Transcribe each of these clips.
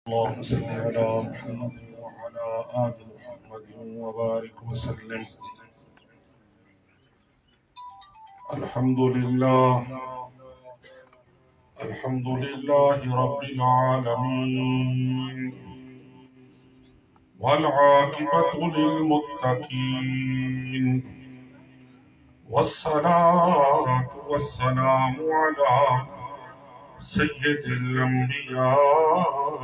اللهم صل على محمد وعلى آل محمد وبارك وسلم. الحمد لله رب العالمين والعاقبة للمتقين والصلاة والسلام على سيد الأنبياء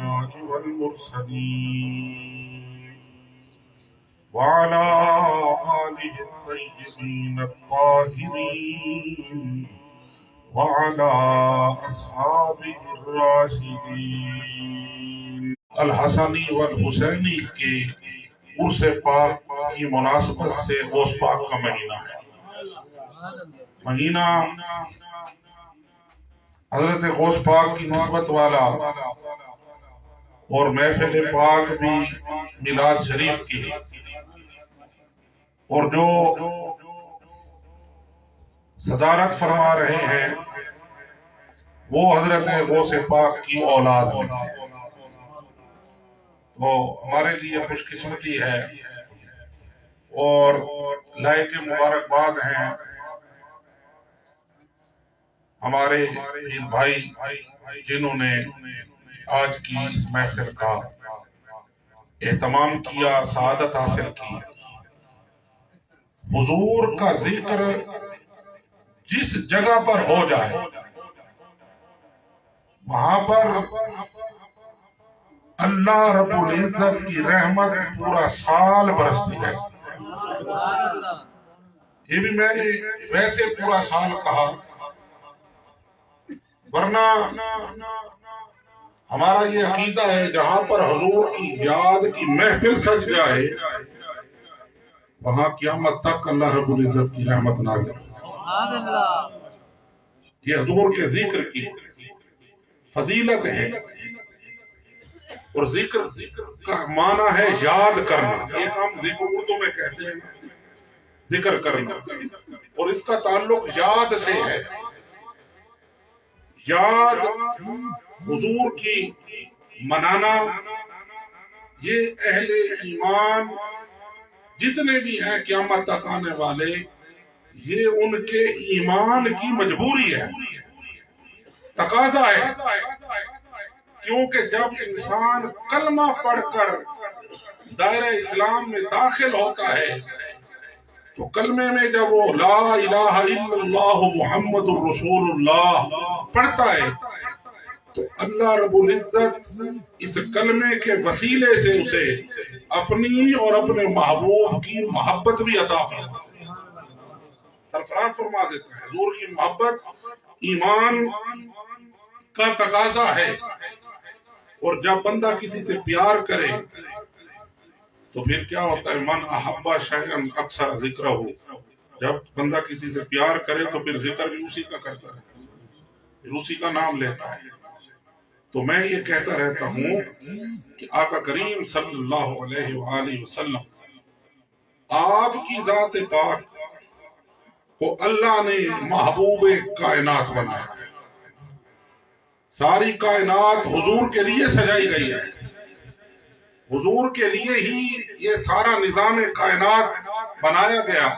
والمرسلين وعلى آله الطيبين الطاهرين وعلى أصحابه الراشدين. الحسنی والحسینی کے عرس پاک کی مناسبت سے غوث پاک کا مہینہ ہے. مہینہ حضرت غوث پاک کی نسبت والا اور محفل پاک بھی میلاد شریف کی، اور جو صدارت فرما رہے ہیں وہ حضرت غوث پاک کی اولاد میں سے. تو ہمارے لیے خوش قسمتی ہے اور لائق مبارکباد ہیں ہمارے پیر بھائی جنہوں نے آج کی اس محفل کا اہتمام کیا، سعادت حاصل کی. حضور کا ذکر جس جگہ پر ہو جائے وہاں پر اللہ رب العزت کی رحمت پورا سال برستی رہتی. یہ بھی میں نے ویسے پورا سال کہا، ورنہ ہمارا یہ عقیدہ ہے جہاں پر حضور کی یاد کی محفل سج جائے وہاں قیامت تک اللہ رب العزت کی رحمت نازل ہو. یہ حضور کے ذکر کی فضیلت ہے، اور ذکر کا معنی ہے یاد کرنا. ایک ہم ذکر اردو میں کہتے ہیں ذکر کرنا، اور اس کا تعلق یاد سے ہے. یاد حضور کی منانا، یہ اہل ایمان جتنے بھی ہیں قیامت تک آنے والے، یہ ان کے ایمان کی مجبوری ہے، تقاضا ہے. کیونکہ جب انسان کلمہ پڑھ کر دائرہ اسلام میں داخل ہوتا ہے تو کلمے میں جب وہ لا الہ الا اللہ محمد الرسول اللہ پڑھتا ہے تو اللہ رب العزت اس کلمے کے وسیلے سے اسے اپنی اور اپنے محبوب کی محبت بھی عطا فرما سرفراز فرما دیتا ہے. حضور کی محبت ایمان کا تقاضا ہے، اور جب بندہ کسی سے پیار کرے تو پھر کیا ہوتا ہے؟ من احب شیئا اکثر ذکرہ ہو. جب بندہ کسی سے پیار کرے تو پھر ذکر بھی اسی کا کرتا ہے، پھر اسی کا نام لیتا ہے. تو میں یہ کہتا رہتا ہوں کہ آقا کریم صلی اللہ علیہ وآلہ وسلم، آپ کی ذات پاک کو اللہ نے محبوب کائنات بنایا. ساری کائنات حضور کے لیے سجائی گئی ہے، حضور کے لیے ہی یہ سارا نظام کائنات بنایا گیا.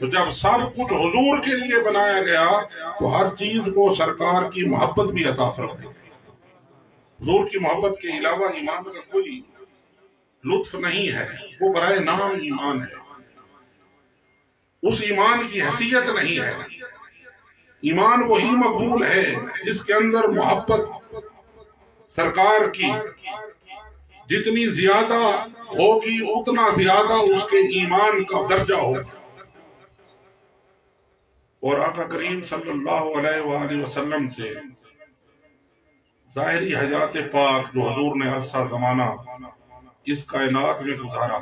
تو جب سب کچھ حضور کے لیے بنایا گیا تو ہر چیز کو سرکار کی محبت بھی عطا فرمائی. حضور کی محبت کے علاوہ ایمان کا کوئی لطف نہیں ہے، وہ برائے نام ایمان ہے. اس ایمان کی حیثیت نہیں ہے. ایمان وہی مقبول ہے جس کے اندر محبت سرکار کی جتنی زیادہ ہوگی اتنا زیادہ اس کے ایمان کا درجہ ہوگا. اور آقا کریم صلی اللہ علیہ وآلہ وسلم سے ظاہری حیات پاک جو حضور نے عرصہ زمانہ اس کائنات میں گزارا،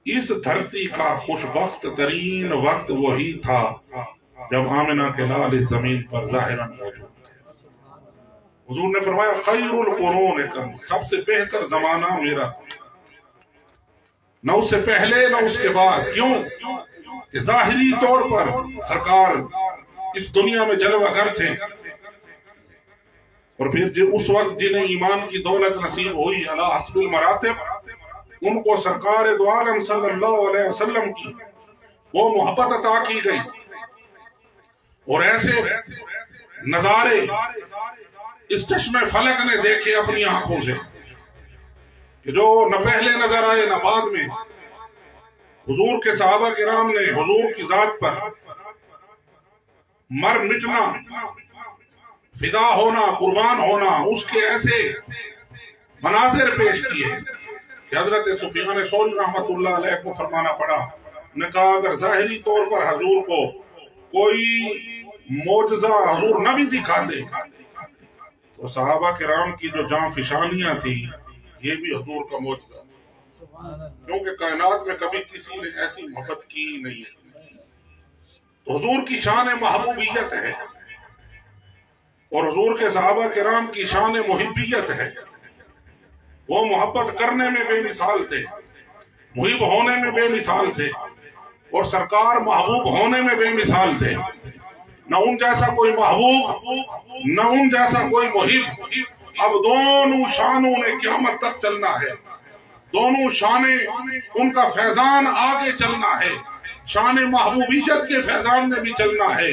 اس دھرتی کا خوش بخت ترین وقت وہی تھا جب آمنہ کے لال اس زمین پر ظاہراً موجود تھے. حضور نے فرمایا خیر القرون قرنی، سب سے بہتر زمانہ میرا، نہ اس سے پہلے نہ اس کے بعد. کیوں کہ ظاہری طور پر سرکار اس دنیا میں جلوہ گر تھے، اور پھر جو اس وقت جنہیں ایمان کی دولت نصیب ہوئی علی حسب المراتب، ان کو سرکار دو عالم صلی اللہ علیہ وسلم کی وہ محبت عطا کی گئی، اور ایسے نظارے اس چشم فلک نے دیکھے اپنی آنکھوں سے کہ جو نہ پہلے نظر آئے نہ بعد میں۔ حضور کے صحابہ کرام نے حضور کی ذات پر مر مٹنا، فدا ہونا، قربان ہونا، اس کے ایسے مناظر پیش کیے کہ حضرت سفیان ثوری رحمت اللہ علیہ کو فرمانا پڑا، نے کہا اگر ظاہری طور پر حضور کو کوئی معجزہ حضور نہ بھی دکھاتے تو صحابہ کرام کی جو جاں فشانیاں تھی یہ بھی حضور کا معجزہ تھا، کیونکہ کائنات میں کبھی کسی نے ایسی محبت کی نہیں ہے۔ تو حضور کی شان محبوبیت ہے، اور حضور کے صحابہ کرام کی شان محبیت ہے۔ وہ محبت کرنے میں بے مثال تھے، محب ہونے میں بے مثال تھے، اور سرکار محبوب ہونے میں بے مثال تھے۔ نہ ان جیسا کوئی محبوب، نہ ان جیسا کوئی محب۔ اب دونوں شانوں نے قیامت تک چلنا ہے، دونوں شانیں ان کا فیضان آگے چلنا ہے۔ شان محبوبیت کے فیضان میں بھی چلنا ہے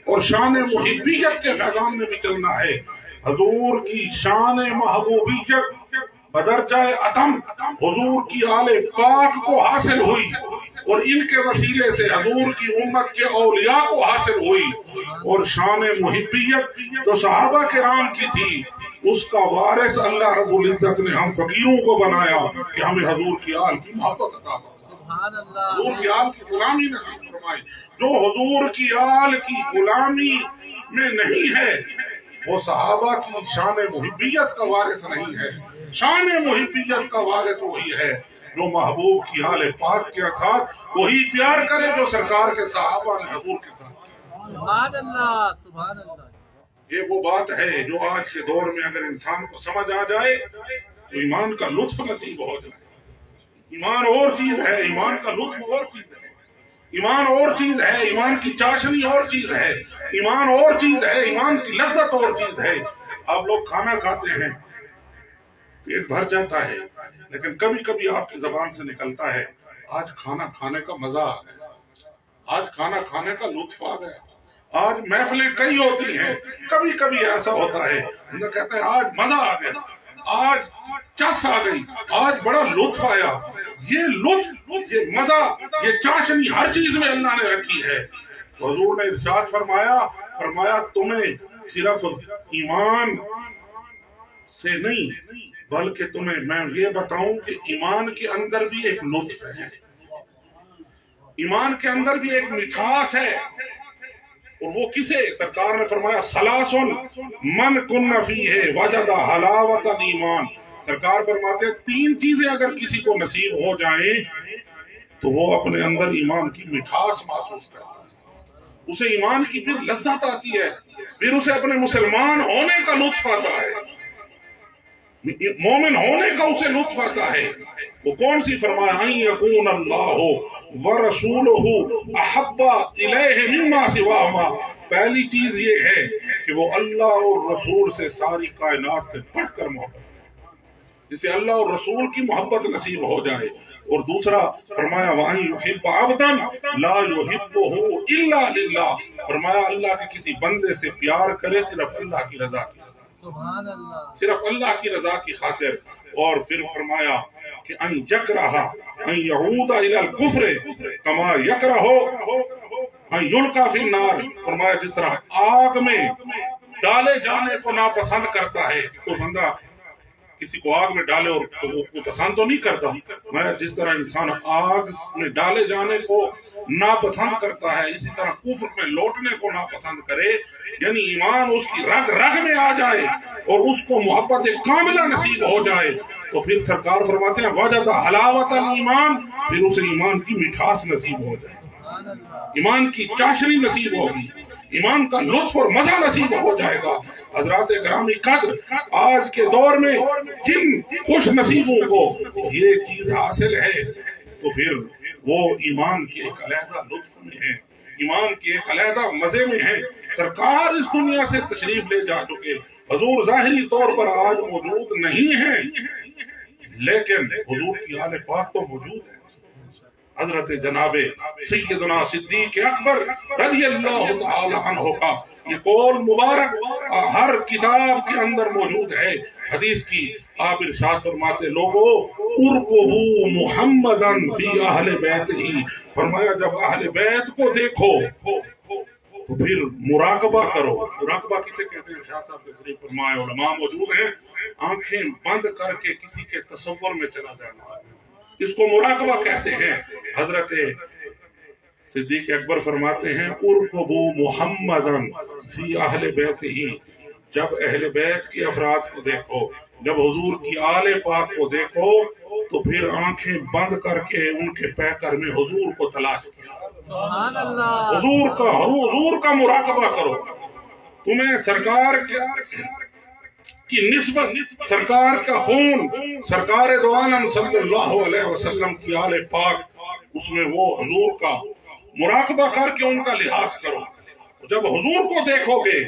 اور شان محبیت کے فیضان میں بھی چلنا ہے۔ حضور کی شان محبوبیت بدرجہ اتم حضور کی آل پاک کو حاصل ہوئی، اور ان کے وسیلے سے حضور کی امت کے اولیاء کو حاصل ہوئی، اور شان محبیت جو صحابہ کرام کی تھی اس کا وارث اللہ رب العزت نے ہم فقیروں کو بنایا کہ ہمیں حضور کی آل کی محبت عطا فرمائے، حضور کی آل کی غلامی نصیب فرمائے۔ جو حضور کی آل کی غلامی میں نہیں ہے وہ صحابہ کی شان محبیت کا وارث نہیں ہے۔ شان محبیت کا وارث وہی ہے جو محبوب کی آل پاک کے ساتھ وہی پیار کرے جو سرکار کے صحابہ نے حضور کے ساتھ۔ سبحان اللہ، سبحان اللہ۔ یہ وہ بات ہے جو آج کے دور میں اگر انسان کو سمجھ آ جائے تو ایمان کا لطف نصیب ہو جائے۔ ایمان اور چیز ہے، ایمان کا لطف اور چیز ہے، ایمان اور چیز ہے، ایمان کی چاشنی اور چیز ہے، ایمان اور چیز ہے، ایمان کی لذت اور چیز ہے۔ آپ لوگ کھانا کھاتے ہیں، پیٹ بھر جاتا ہے، لیکن کبھی کبھی آپ کی زبان سے نکلتا ہے آج کھانا کھانے کا مزہ آ گیا، آج کھانا کھانے کا لطف آ گیا۔ آج محفلیں کئی ہوتی ہیں، کبھی کبھی ایسا ہوتا ہے ہم کہتے ہیں آج مزہ آ گیا، آج چس آ گئی، آج بڑا لطف آیا۔ یہ لطف، یہ مزہ، یہ چاشنی ہر چیز میں اللہ نے رکھی ہے۔ حضور نے ارشاد فرمایا تمہیں صرف ایمان سے نہیں بلکہ تمہیں میں یہ بتاؤں کہ ایمان کے اندر بھی ایک لطف ہے، ایمان کے اندر بھی ایک مٹھاس ہے، اور وہ کسے؟ سرکار نے فرمایا سلاسن من کن فیہ وجد حلاوت الایمان۔ سرکار فرماتے ہیں تین چیزیں اگر کسی کو نصیب ہو جائیں تو وہ اپنے اندر ایمان کی مٹھاس محسوس کرتا ہے، اسے ایمان کی پھر لذت آتی ہے، پھر اسے اپنے مسلمان ہونے کا لطف آتا ہے، مومن ہونے کا اسے لطف آتا ہے۔ وہ کون سی؟ فرمایا ان یکون اللہ ورسولہ احب الیہ مما سواہما۔ پہلی چیز یہ ہے کہ وہ اللہ اور رسول سے ساری کائنات سے بڑھ کر محبت، جسے اللہ اور رسول کی محبت نصیب ہو جائے۔ اور دوسرا فرمایا وَأَن يُحِبَّ عَبْدًا لَا يُحِبُّهُ إِلَّا لِلَّهِ۔ فرمایا اللہ کے کسی بندے سے پیار کرے صرف اللہ کی رضا کی، سبحان اللہ، صرف اللہ کی رضا کی خاطر۔ اور پھر فرمایا کہ ان یکرہ ان یعود الی الکفر کما یکرہ ان یلقى فی النار۔ فرمایا جس طرح آگ میں ڈالے جانے کو ناپسند کرتا ہے، کوئی بندہ کسی کو آگ میں ڈالے اور وہ پسند تو نہیں کرتا، میں جس طرح انسان آگ میں ڈالے جانے کو ناپسند کرتا ہے اسی طرح کفر میں لوٹنے کو ناپسند کرے، یعنی ایمان اس کی رگ رگ میں آ جائے اور اس کو محبت کاملہ نصیب ہو جائے تو پھر سرکار فرماتے ہیں وجد حلاوت الایمان، پھر اسے ایمان کی مٹھاس نصیب ہو جائے، ایمان کی چاشنی نصیب ہوگی، ایمان کا لطف اور مزہ نصیب ہو جائے گا۔ حضرات گرامی قدر، آج کے دور میں جن خوش نصیبوں کو یہ چیز حاصل ہے تو پھر وہ ایمان کے ایک علیحدہ لطف میں ہے، ایمان کے ایک علیحدہ مزے میں ہے سرکار اس دنیا سے تشریف لے جا چکے، حضور ظاہری طور پر آج موجود نہیں ہیں، لیکن حضور کی آل پاک تو موجود ہے۔ حضرت جناب سیدنا صدیق اکبر رضی اللہ تعالی عنہ کا یہ قول مبارک ہر کتاب کے اندر موجود ہے۔ حدیث کی آپ ارشاد فرماتے، لوگو ارقبوا محمدًا فی اہل بیت ہی، فرمایا جب اہل بیت کو دیکھو تو پھر مراقبہ کرو۔ مراقبہ کسے کہتے ہیں؟ شاہ صاحب تشریف فرمائے، علماء موجود ہیں، آنکھیں بند کر کے کسی کے تصور میں چلا جانا، اس کو مراقبہ کہتے ہیں۔ حضرت صدیق اکبر فرماتے ہیں ارقبوا محمدًا فی اہل بیت ہی، جب اہل بیت کے افراد کو دیکھو، جب حضور کی آل پاک کو دیکھو تو پھر آنکھیں بند کر کے ان کے پیکر میں حضور کو تلاش کیا، سبحان اللہ، حضور کا مراقبہ کرو۔ تمہیں سرکار کی نسبت، سرکار کا خون، سرکار دو عالم صلی اللہ علیہ وسلم کی آل پاک، اس میں وہ حضور کا مراقبہ کر کے ان کا لحاظ کرو۔ جب حضور کو دیکھو گے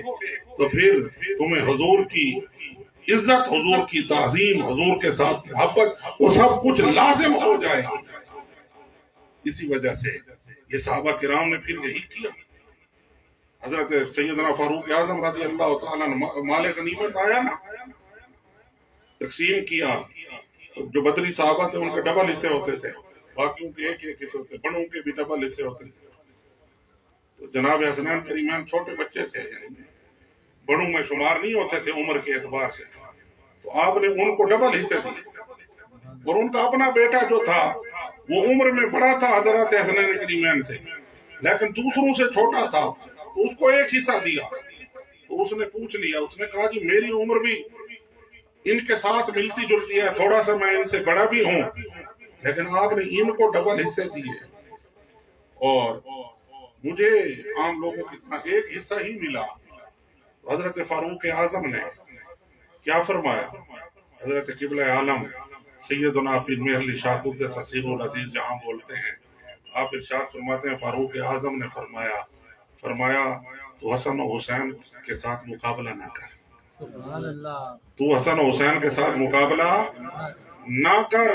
تو پھر تمہیں حضور کی عزت، حضور کی تعظیم، حضور کے ساتھ محبت، وہ سب کچھ لازم ہو جائے گا۔ اسی وجہ سے یہ صحابہ کرام نے پھر یہی کیا۔ حضرت سیدنا فاروق اعظم رضی اللہ تعالیٰ نے مال غنیمت آیا نا، تقسیم کیا، جو بدری صحابہ تھے ان کے ڈبل حصے ہوتے تھے، باقیوں کے ایک ایک حصے ہوتے، بڑوں کے بھی ڈبل حصے ہوتے تھے۔ تو جناب حسنین کریمین چھوٹے بچے تھے، بڑوں میں شمار نہیں ہوتے تھے عمر کے اعتبار سے، تو آپ نے ان کو ڈبل حصے دیے، اور ان کا اپنا بیٹا جو تھا وہ عمر میں بڑا تھا حضرت حسنین کریمین سے، لیکن دوسروں سے چھوٹا تھا، تو اس کو ایک حصہ دیا۔ تو اس نے پوچھ لیا، اس نے کہا جی میری عمر بھی ان کے ساتھ ملتی جلتی ہے، تھوڑا سا میں ان سے بڑا بھی ہوں، لیکن آپ نے ان کو ڈبل حصے دیے اور مجھے عام لوگوں کی طرح ایک حصہ ہی ملا۔ حضرت فاروق اعظم نے کیا فرمایا؟ حضرت قبلہ عالم سیدنا پیر مہر علی شاہ قدس سرہ العزیز جہاں بولتے ہیں، آپ ارشاد فرماتے ہیں فاروق اعظم نے فرمایا تو حسن و حسین کے ساتھ مقابلہ نہ کر، سبحان اللہ، تو حسن و حسین کے ساتھ مقابلہ نہ کر۔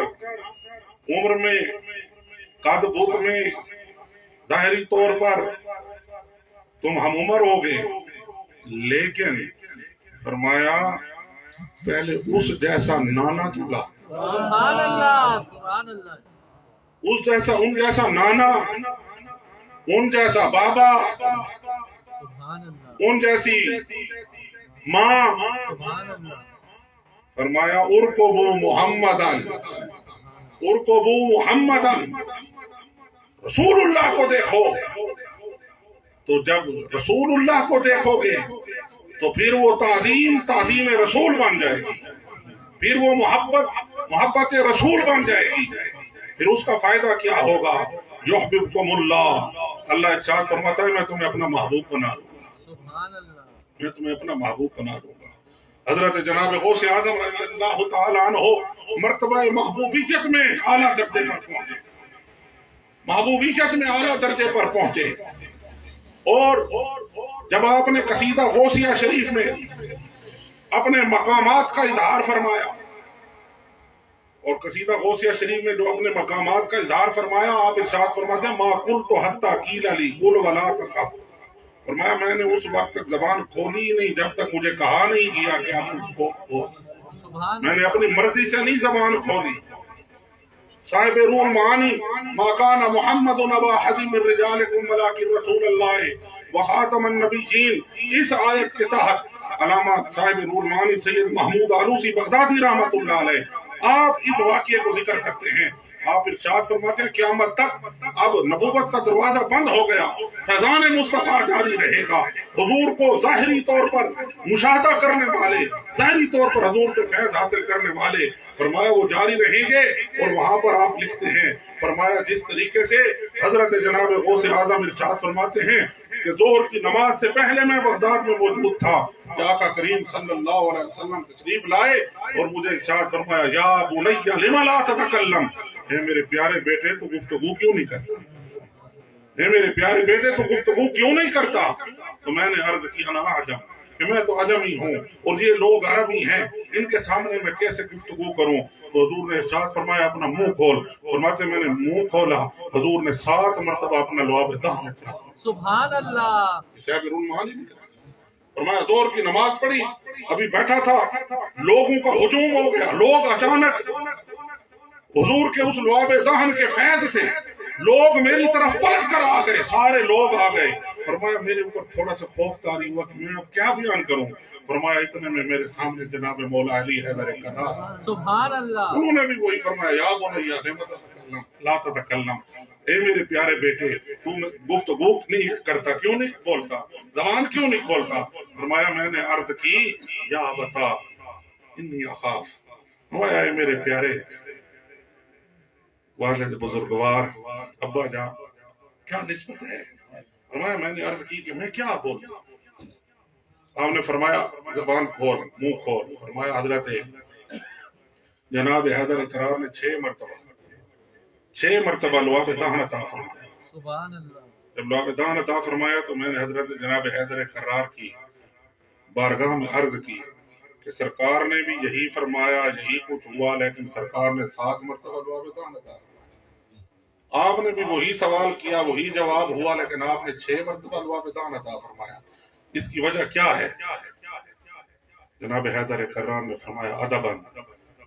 عمر میں، قد بت میں، ظاہری طور پر تم ہم عمر ہو گے، لیکن فرمایا پہلے اس جیسا نانا تلا، سبحان اللہ، سبحان اللہ، اس جیسا، ان جیسا نانا، ان جیسا بابا، سبحان اللہ، ان جیسی ماں، سبحان اللہ، فرمایا ارقبوا محمدً، ارقبوا محمدً، رسول اللہ کو دیکھو۔ تو جب رسول اللہ کو دیکھو گے تو پھر وہ تعظیم رسول بن جائے گی، پھر وہ محبت رسول بن جائے گی، پھر اس کا فائدہ کیا ہوگا؟ یحببکم اللہ، اللہ ارشاد فرماتا ہے میں تمہیں اپنا محبوب بنا دوں گا، سبحان اللہ، میں تمہیں اپنا محبوب بنا دوں گا۔ حضرت جناب غوث اعظم رضی اللہ تعالیٰ عنہ مرتبہ محبوبیت میں اعلیٰ درجے پر پہنچے، محبوبیت میں اعلیٰ درجے پر پہنچے، اور جب آپ نے قصیدہ غوثیہ شریف میں اپنے مقامات کا اظہار فرمایا، اور قصیدہ غوثیہ شریف میں جو اپنے مقامات کا اظہار فرمایا، آپ ارشاد فرماتے ہیں ما قلت حتی قیل لی قل ولا تخف، فرمایا میں نے اس وقت تک زبان کھولی ہی نہیں جب تک مجھے کہا نہیں گیا کہ آپ میں نے اپنی مرضی سے نہیں زبان کھولی۔ صاحب روح المعانی ما کان محمد ابا احد من رجالکم ولکن رسول اللہ وخاتم النبیین، اس آیت کے تحت علامہ صاحب روح المعانی سید محمود آلوسی بغدادی رحمۃ اللہ علیہ آپ اس واقعے کو ذکر کرتے ہیں۔ آپ ارشاد فرماتے ہیں قیامت تک اب نبوت کا دروازہ بند ہو گیا، فیضان مصطفیٰ جاری رہے گا، حضور کو ظاہری طور پر مشاہدہ کرنے والے، ظاہری طور پر حضور سے فیض حاصل کرنے والے، فرمایا وہ جاری رہیں گے۔ اور وہاں پر آپ لکھتے ہیں، فرمایا جس طریقے سے حضرت جناب غوث اعظم ارشاد فرماتے ہیں کہ ظہر کی نماز سے پہلے میں بغداد میں موجود تھا کہ آقا کریم صلی اللہ علیہ وسلم تشریف لائے اور مجھے ارشاد فرمایا یا بنی لم لا تتکلم، اے میرے پیارے بیٹے تو گفتگو کیوں نہیں کرتا، اے میرے پیارے بیٹے تو گفتگو کیوں نہیں کرتا؟ تو میں نے عرض کی انا عجم، کہ میں تو عجمی ہوں اور یہ لوگ عربی ہیں، ان کے سامنے میں کیسے گفتگو کروں؟ تو حضور نے ارشاد فرمایا اپنا منہ کھول۔ فرماتے میں نے منہ کھولا، حضور نے 7 مرتبہ اپنا لعاب دہن اٹھایا۔ سبحان اللہ۔ اسے اگر ان معانی نہیں کرا، فرمایا زور کی نماز پڑھی، ابھی بیٹھا تھا، لوگوں کا ہجوم ہو گیا، لوگ اچانک حضور کے اس لعاب دہن کے فیض سے لوگ میری طرف پلٹ کر آ گئے، سارے لوگ آ گئے۔ فرمایا میرے اوپر تھوڑا سا خوف طاری ہوا کہ میں اب کیا بیان کروں؟ فرمایا اتنے میں میرے سامنے جناب مولا علی حیدر کرار، سبحان اللہ۔ انہوں نے بھی وہی فرمایا یا بنیا لا تتکلم، اے میرے پیارے بیٹے تو گفتگو نہیں کرتا، کیوں نہیں بولتا، زبان کیوں نہیں کھولتا؟ فرمایا میں نے عرض کی یا بتا انی اخاف، فرمایا اے میرے پیارے والد بزرگوار ابا جان کیا نسبت ہے؟ فرمایا میں نے عرض کی کہ میں کیا بولوں؟ آپ نے فرمایا زبان کھول، منہ کھول۔ فرمایا حضرت جناب حیدر کرار نے 6 مرتبہ لعاب دہن عطا فرمایا۔ سبحان اللہ۔ جب لعاب دہن عطا فرمایا تو میں نے حضرت جناب حیدر کرار کی بارگاہ میں عرض کی کہ سرکار نے بھی یہی فرمایا، یہی کچھ ہوا، لیکن سرکار نے 7 مرتبہ لعاب دہن عطا فرمایا۔ آپ نے بھی وہی سوال کیا، وہی جواب ہوا، لیکن آپ نے 6 مرتبہ لعاب دہن عطا فرمایا، اس کی وجہ کیا ہے؟ جناب حیدر کرار نے فرمایا ادبا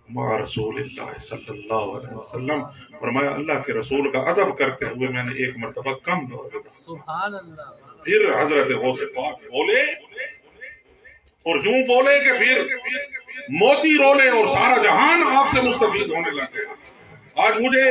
مع رسول اللہ صلی اللہ علیہ وسلم، فرمایا اللہ کے رسول کا ادب کرتے ہوئے میں نے 1 مرتبہ کم لعاب دہن۔ سبحان اللہ۔ پھر حضرت غوث پاک بولے اور یوں بولے کہ پھر موتی رولے اور سارا جہان آپ سے مستفید ہونے لگے۔ آج مجھے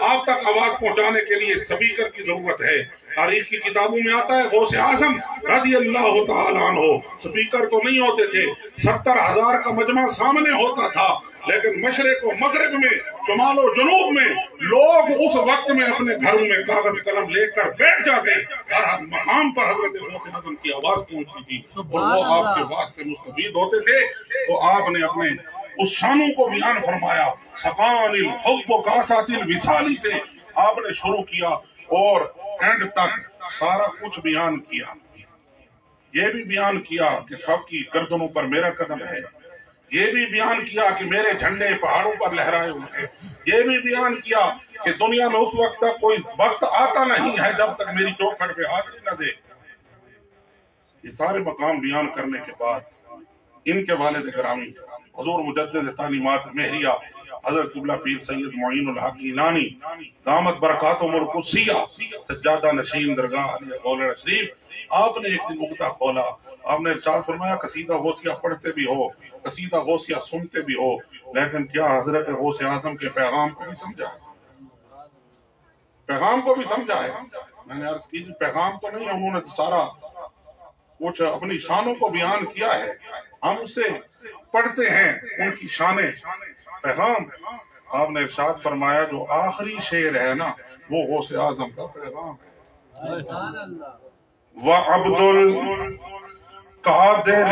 آپ تک آواز پہنچانے کے لیے سپیکر کی ضرورت ہے۔ تاریخ کی کتابوں میں آتا ہے غوث اعظم رضی اللہ تعالیٰ عنہ سپیکر تو نہیں ہوتے تھے، 70,000 کا مجمع سامنے ہوتا تھا، لیکن مشرق و مغرب میں، شمال و جنوب میں لوگ اس وقت میں اپنے گھروں میں کاغذ قلم لے کر بیٹھ جاتے، ہر مقام پر حضرت غوث اعظم کی آواز پہنچتی تھی اور وہ آپ کے آواز سے مستفید ہوتے تھے۔ تو آپ نے اپنے اس شانوں کو بیان فرمایا، سقان الحب و کاسات الوصالی سے آپ نے شروع کیا اور اینڈ تک سارا کچھ بیان کیا۔ یہ بھی بیان کیا کہ سب کی گردنوں پر میرا قدم ہے، یہ بھی بیان کیا کہ میرے جھنڈے پہاڑوں پر لہرائے ہوئے ہیں، یہ بھی بیان کیا کہ دنیا میں اس وقت تک کوئی وقت آتا نہیں ہے جب تک میری چوکھٹ پہ حاضری نہ دے۔ یہ سارے مقام بیان کرنے کے بعد ان کے والد گرامی حضور مجدد تعلیمات مہریہ حضرت قبلہ پیر سید معین الحق گیلانی دامت برکاتہم القدسیہ سجادہ نشین درگاہ علیہ گولڑ شریف، آپ نے ایک دن مقدہ کھولا، آپ نے ارشاد فرمایا قصیدہ غوثیہ پڑھتے بھی ہو، قصیدہ غوثیہ سنتے بھی ہو، لیکن کیا حضرت غوث اعظم کے پیغام کو بھی سمجھا ہے؟ پیغام کو بھی سمجھا ہے؟ میں نے عرض کی پیغام تو نہیں، انہوں نے سارا کچھ اپنی شانوں کو بیان کیا ہے، ہم اسے پڑھتے ہیں ان کی شانیں۔ پیغام آپ نے ارشاد فرمایا جو آخری شعر ہے نا وہ غوث اعظم کا پیغام ہے۔ سبحان اللہ۔ وعبد القادر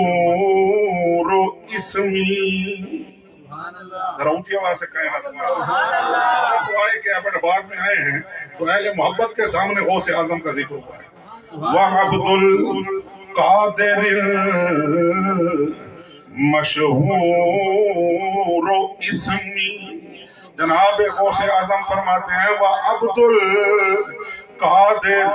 المشہور اسمی، ذرا اونچی آواز سے کہیں نا، تو آئے کہ بعد میں آئے ہیں تو اہل محبت کے سامنے غوث اعظم کا ذکر ہوا ہے۔ وعبد القادر مشہور اسمی، جناب غوث اعظم فرماتے ہیں وعبد القادر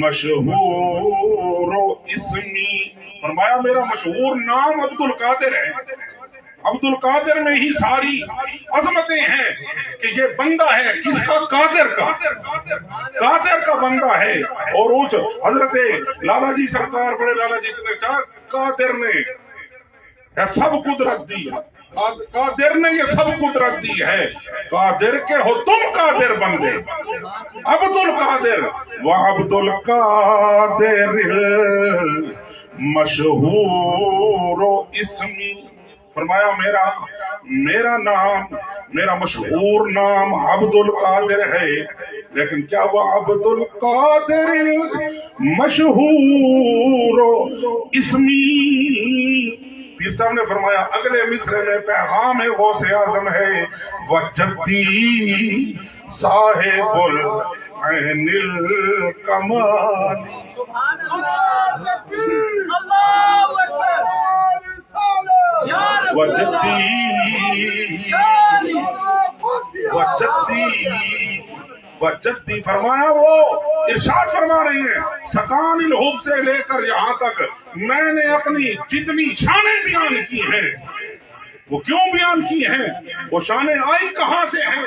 مشہور اسمی، فرمایا میرا مشہور نام عبد القادر ہے، عبد القادر میں ہی ساری عظمتیں ہیں کہ یہ بندہ ہے کس کا؟ قادر کا، قادر کا بندہ ہے۔ اور اس حضرت لالا جی سرکار بڑے لالا جی سے کہا قادر نے سب قدرت دی ہے، قادر نے یہ سب قدرت دی ہے، قادر کے ہو تم قادر بندے، عبد القادر وعبد القادر مشہور اسمی، فرمایا میرا نام، میرا مشہور نام عبد القادر ہے، لیکن کیا وہ عبد القادر مشہور اسمی، پیر صاحب نے فرمایا اگلے مصرے میں پیغام غوث اعظم ہے وجدی صاحب العین الکمال سبحان اللہ اللہ اکبر یا رسول وجدی وجدی فرمایا وہ ارشاد فرما رہی ہیں سکان الحب سے لے کر یہاں تک میں نے اپنی جتنی شانیں بیان کی ہیں وہ کیوں بیان کی ہیں وہ شانیں آئی کہاں سے ہیں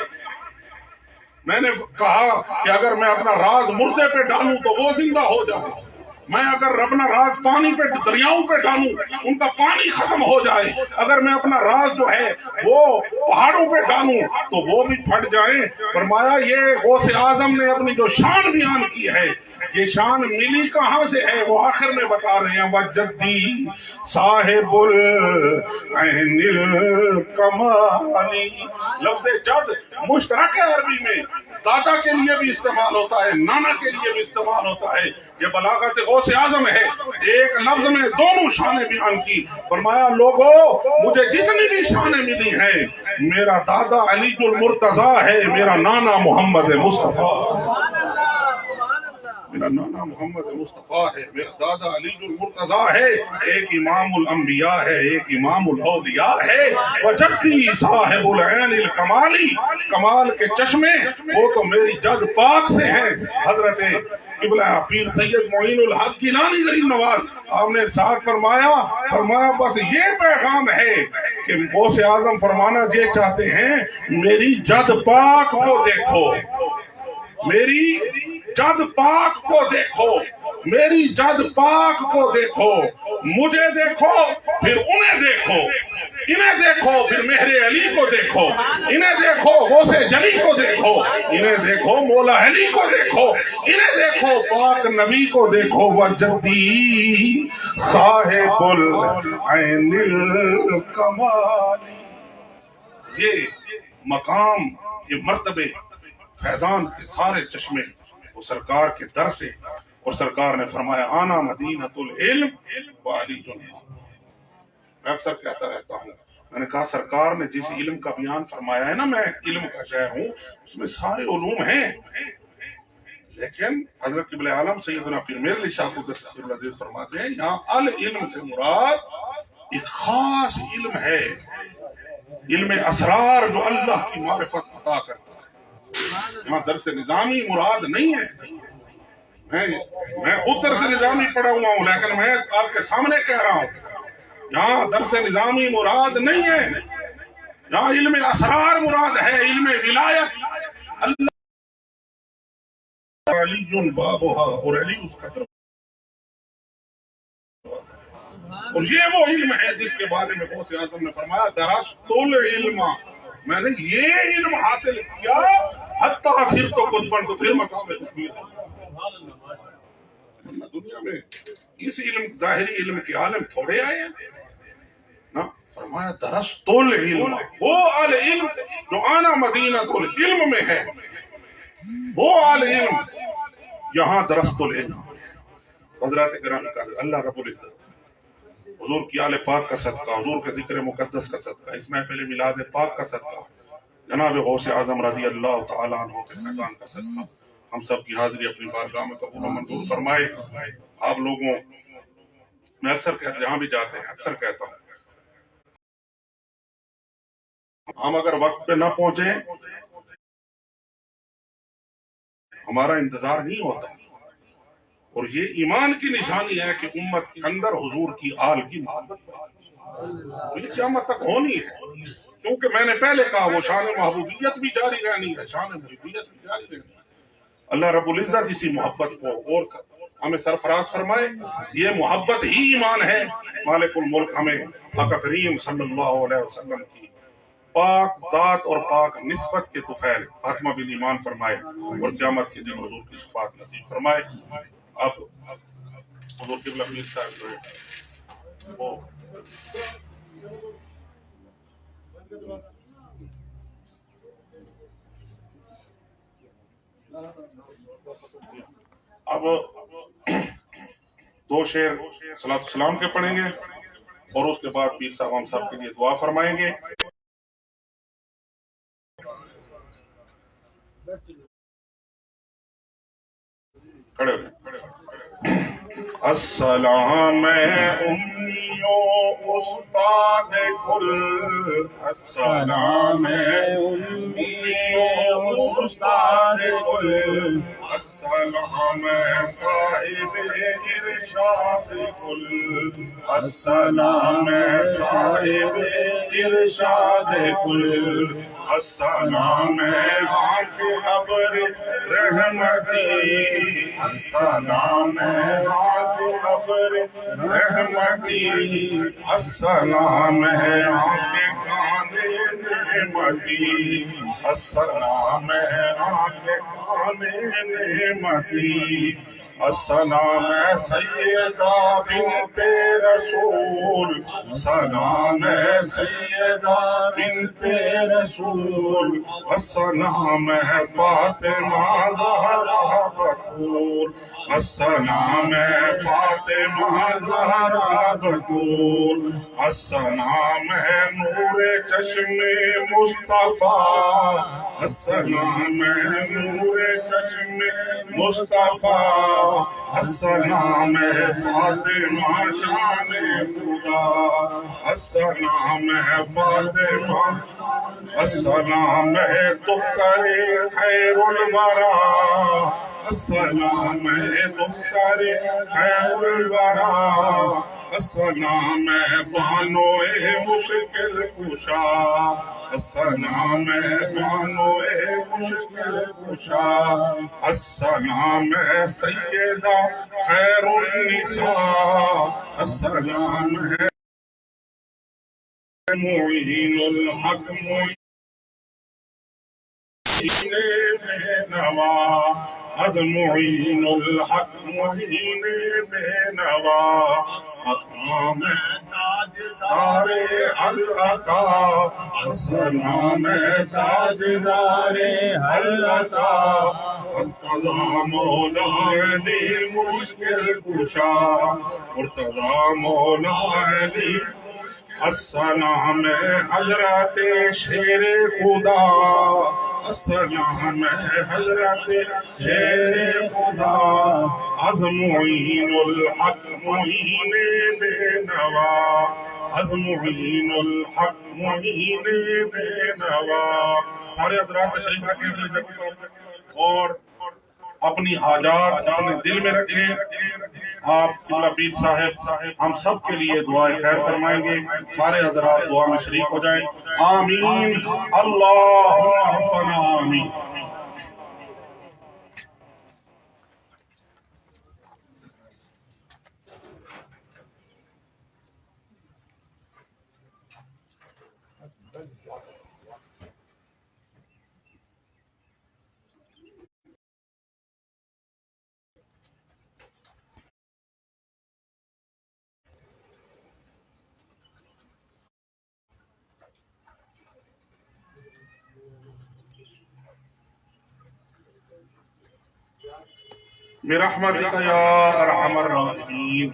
میں نے کہا کہ اگر میں اپنا راز مردے پہ ڈالوں تو وہ زندہ ہو جائے میں اگر اپنا راز پانی پہ دریاؤں پہ ڈالوں ان کا پانی ختم ہو جائے اگر میں اپنا راز جو ہے وہ پہاڑوں پہ ڈالوں تو وہ بھی پھٹ جائیں فرمایا یہ غوث اعظم نے اپنی جو شان بیان کی ہے یہ شان ملی کہاں سے ہے وہ آخر میں بتا رہے ہیں وجدی صاحب العین الکمالی لفظ جد مشترک ہے عربی میں دادا کے لیے بھی استعمال ہوتا ہے نانا کے لیے بھی استعمال ہوتا ہے یہ بلاغت غوث اعظم ہے ایک لفظ میں دونوں شانیں بیان کی فرمایا لوگو مجھے جتنی بھی شانیں ملی ہیں میرا دادا علی المرتضیٰ ہے میرا نانا محمد مصطفیٰ میرا نانا محمد مصطفیٰ ہے میرا دادا علی المرتضیٰ ہے ایک امام الانبیاء ہے ایک امام الاولیاء ہے وجدی صاحب العین الکمالی کمال کے چشمے وہ تو میری جد پاک سے ہیں حضرت قبلہ پیر سید معین الحق گیلانی غریب نواز آپ نے ارشاد فرمایا بس یہ پیغام ہے کہ غوث اعظم فرمانا یہ چاہتے ہیں میری جد پاک کو دیکھو میری جد پاک کو دیکھو میری جد پاک کو دیکھو مجھے دیکھو پھر انہیں دیکھو انہیں دیکھو پھر مہر علی کو دیکھو انہیں دیکھو غوث جلی کو دیکھو انہیں دیکھو مولا علی کو دیکھو انہیں دیکھو پاک نبی کو دیکھو وجدی صاحب العین الکمال یہ مقام یہ مرتبے فیضان کے سارے چشمے وہ سرکار کے در سے اور سرکار نے فرمایا آنا مدینۃ العلم وعلی میں اکثر کہتا رہتا ہوں میں نے کہا سرکار نے جس علم کا بیان فرمایا ہے نا میں علم کا شہر ہوں اس میں سارے علوم ہیں لیکن حضرت قبلہ عالم سیدنا پیر میر علی شاہ قدس سر العزیز فرماتے ہیں یہاں العلم سے مراد ایک خاص علم ہے علم اسرار جو اللہ کی معرفت عطا کرتا ہے یہاں درس نظامی مراد نہیں ہے میں خود درس نظامی پڑھا ہوا ہوں لیکن میں آپ کے سامنے کہہ رہا ہوں یہاں درس نظامی مراد نہیں ہے یہاں علم اسرار مراد ہے علم ولایت اللہ علی بابھا اور علی اس کا اور یہ وہ علم ہے جس کے بارے میں غوث اعظم نے فرمایا درست العلم میں نے یہ علم حاصل کیا حتی صرف تو قطبن تو پھر مقام تکبیر دنیا میں اس علم ظاہری علم کے عالم تھوڑے آئے ہیں نا فرمایا درست العلم وہ العلم جو آنا مدینۃ العلم میں ہے وہ العلم یہاں درست العلم حضرات گرامی کا اللہ رب العزت حضور کی آل پاک کا صدقہ حضور کے ذکر مقدس کا صدقہ اس محفل میلاد پاک کا صدقہ جناب غوث اعظم رضی اللہ تعالیٰ عنہ کے فیضان کا صدقہ ہم سب کی حاضری اپنی بارگاہ میں قبول و منظور فرمائے آپ لوگوں میں اکثر جہاں بھی جاتے ہیں اکثر کہتا ہوں ہم اگر وقت پہ نہ پہنچیں ہمارا انتظار نہیں ہوتا اور یہ ایمان کی نشانی ہے کہ امت کے اندر حضور کی آل کی محبت یہ قیامت تک ہونی ہے کیونکہ میں نے پہلے کہا وہ شان محبوبیت بھی جاری رہنی ہے شان محبوبیت بھی جاری رہنی ہے اللہ رب العزت اسی محبت کو اور ہمیں سرفراز فرمائے یہ محبت ہی ایمان ہے مالک الملک ہمیں آقا کریم صلی اللہ علیہ وسلم کی پاک ذات اور پاک نسبت کے طفیل خاتمہ بالایمان فرمائے اور قیامت کے دن حضور کی شفاعت نصیب فرمائے اب حضور قبلہ پیر صاحب جو ہے وہ اب دو شعر صلاۃ السلام کے پڑھیں گے اور اس کے بعد پیر صاحب ہم سب کے لیے دعا فرمائیں گے. کھڑے ہو جائیں. السلام امیوں استاد کل، السلام امیوں استاد کل، السلام صاحب ارشاد کل، السلام صاحب ارشاد کل، السلام آپ ابر رحمتی، السلام آپ ابر رحمتی، السلام آپ کانے نعمتی، السلام آپ کانے نعمتی، السلام سیدہ بنت رسول، سلام سیدہ بنت رسول، السلام فاطمہ زہرا بطول، السلام فاطمہ زہرا بطول، السلام نور چشم مصطفیٰ، السلام نور چشم مصطفیٰ، السلام فاطمہ شان خدا، السلام فاطمہ، السلام دختر خیر الورا، السلام دختر خیر الورا، السلام بانو مشکل کشا، السلام بانو مشکل کشا، السلام سیدہ خیر النساء، السلام معین الحق معین بے نوا، از معین الحق معین بے نوا، مقام تاجدار العطا، السلام تاجدار العطا، مرتضی مولا علی مشکل کشا، مرتضی مولا علی، السلام حضرت شیر خدا، السلام حضرت شیر خدا، از معین الحق معین بے نوا، از معین الحق معین بے نوا. سارے حضرات تشریف رکھیں اپنی جگہ پر اور اپنی حاجات اپنے دل میں رکھیں. آپ قبلہ پیر صاحب ہم سب کے لیے دعائے خیر فرمائیں گے. سارے حضرات دعا میں شریک ہو جائیں. آمین. اللہم ربنا آمین. برحمتک یا ارحم الراحمین.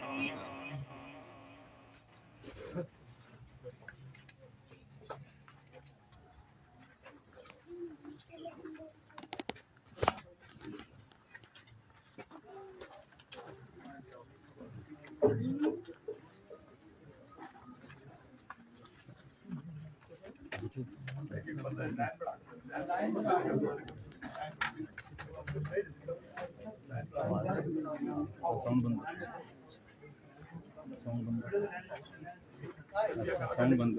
ساؤنڈ بند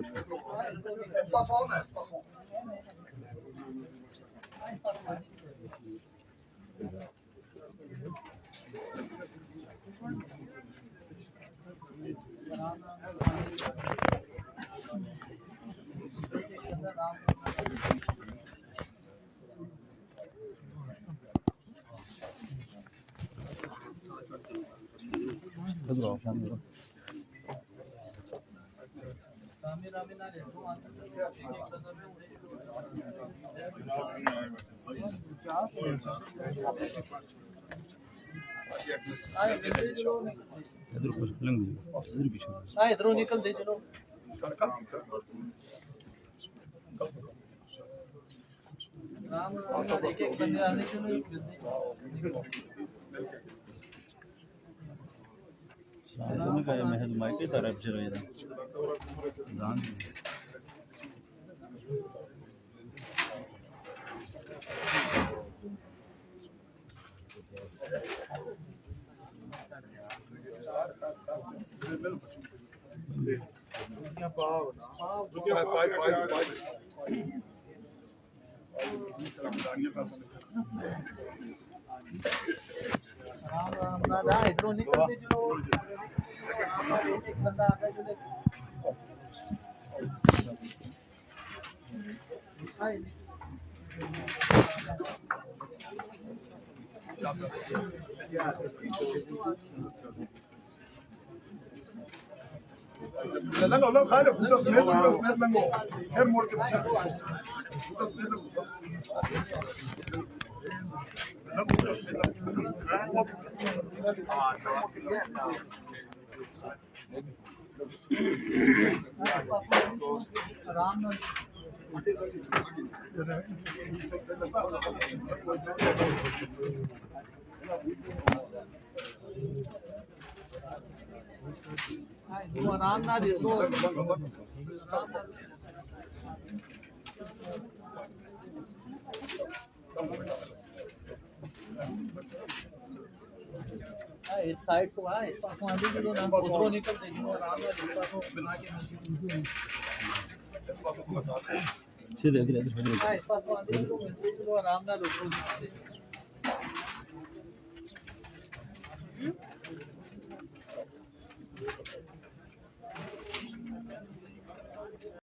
ادھر اوپر لنگ ادھر پیچھے ادھروں نکل دے چلو رام رام ایک ایک بندے آنے چلو میں کہا میں مائک کے طرف چل رہا دان رام رام دادا ادھروں نکل دے چلو ایک ایک بندہ آتا چلے لگو لو کھا لو 10 منٹ لگو پھر موڑ کے پیچھے 10 منٹ لگو رام آرام نہ دے تو اس سائڈ کو ہے اس پاس آدھی چلو نا ادھروں نکل دے آرام نہ دے تو بنا کے سیدھے ادھر ادھر اس پاس آدھی چلو آرام نہ دے